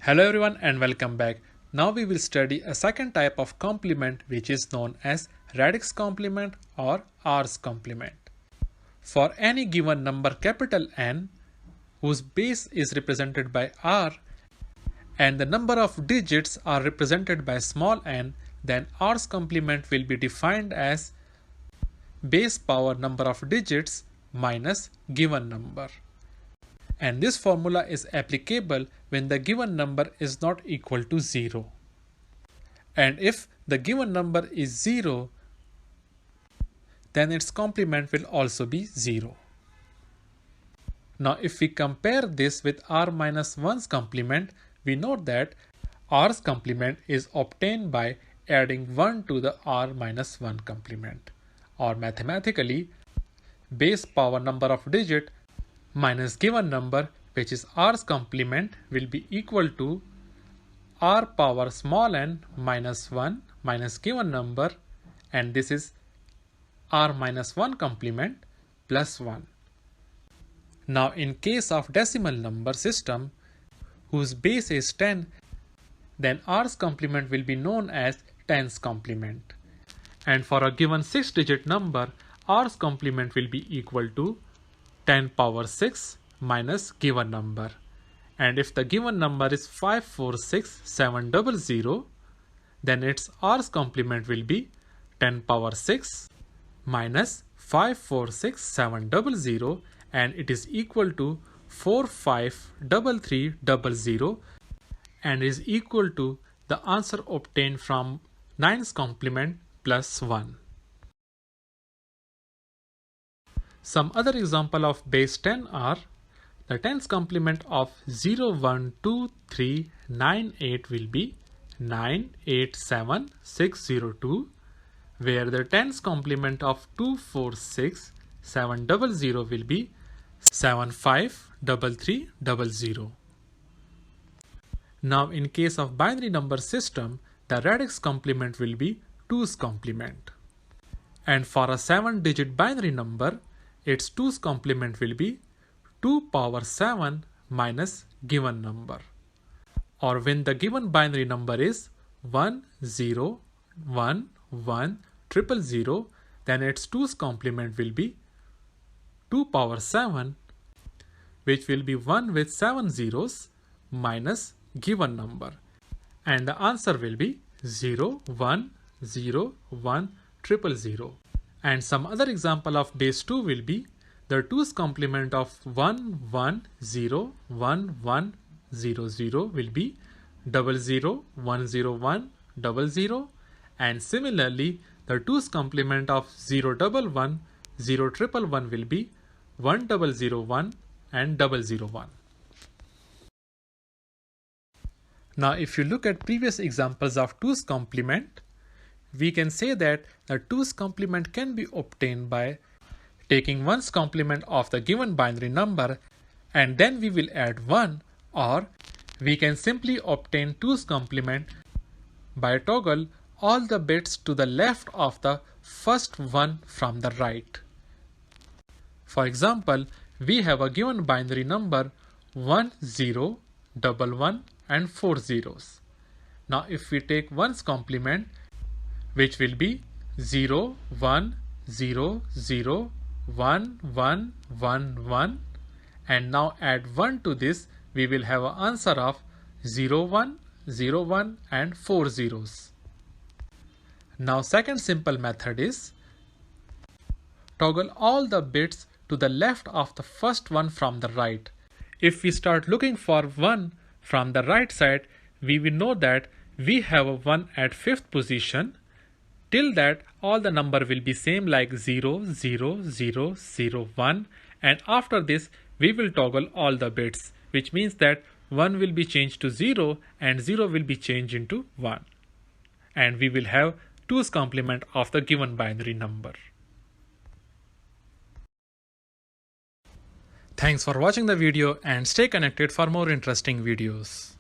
Hello everyone and welcome back. Now we will study a second type of complement which is known as radix complement or R's complement. For any given number capital N whose base is represented by R and the number of digits are represented by small n, then R's complement will be defined as base power number of digits minus given number. And this formula is applicable when the given number is not equal to 0. And if the given number is 0, then its complement will also be 0. Now if we compare this with R minus 1's complement, we note that R's complement is obtained by adding 1 to the R minus 1 complement, or mathematically base power number of digit minus given number, which is R's complement, will be equal to R power small n minus 1 minus given number, and this is R minus 1 complement plus 1. Now in case of decimal number system whose base is 10, then R's complement will be known as 10's complement. And for a given 6-digit number, R's complement will be equal to 10 power 6 minus given number. And if the given number is 546700, then its R's complement will be 10 power 6 minus 546700, and it is equal to 453300, and is equal to the answer obtained from 9's complement plus 1. Some other example of base 10 are the 10's complement of 012398 will be 987602, where the 10's complement of 246700 will be 753300. Now in case of binary number system, the radix complement will be 2's complement. And for a 7-digit binary number, its 2's complement will be 2 power 7 minus given number. Or when the given binary number is 10110000, then its 2's complement will be 2 power 7, which will be 1 with 7 zeros minus given number. And the answer will be 0101000. And some other example of base 2 will be the 2's complement of 11011100 will be 0010100, and similarly the 2's complement of 0110111 will be 1001 and 001. Now if you look at previous examples of 2's complement, we can say that the 2's complement can be obtained by taking 1's complement of the given binary number and then we will add 1, or we can simply obtain 2's complement by toggle all the bits to the left of the first one from the right. For example, we have a given binary number 10, 11 and 4 zeros. Now if we take 1's complement, which will be 0 1 0 0 1 1 1 1, and now add 1 to this, we will have an answer of 0 1 0 1 and 4 zeros. Now second simple method is toggle all the bits to the left of the first one from the right. If we start looking for 1 from the right side, we will know that we have a 1 at 5th position. Till that all the number will be same like 0 0 0 0 1, and after this we will toggle all the bits, which means that 1 will be changed to 0 and 0 will be changed into 1, and we will have 2's complement of the given binary number. Thanks for watching the video and stay connected for more interesting videos.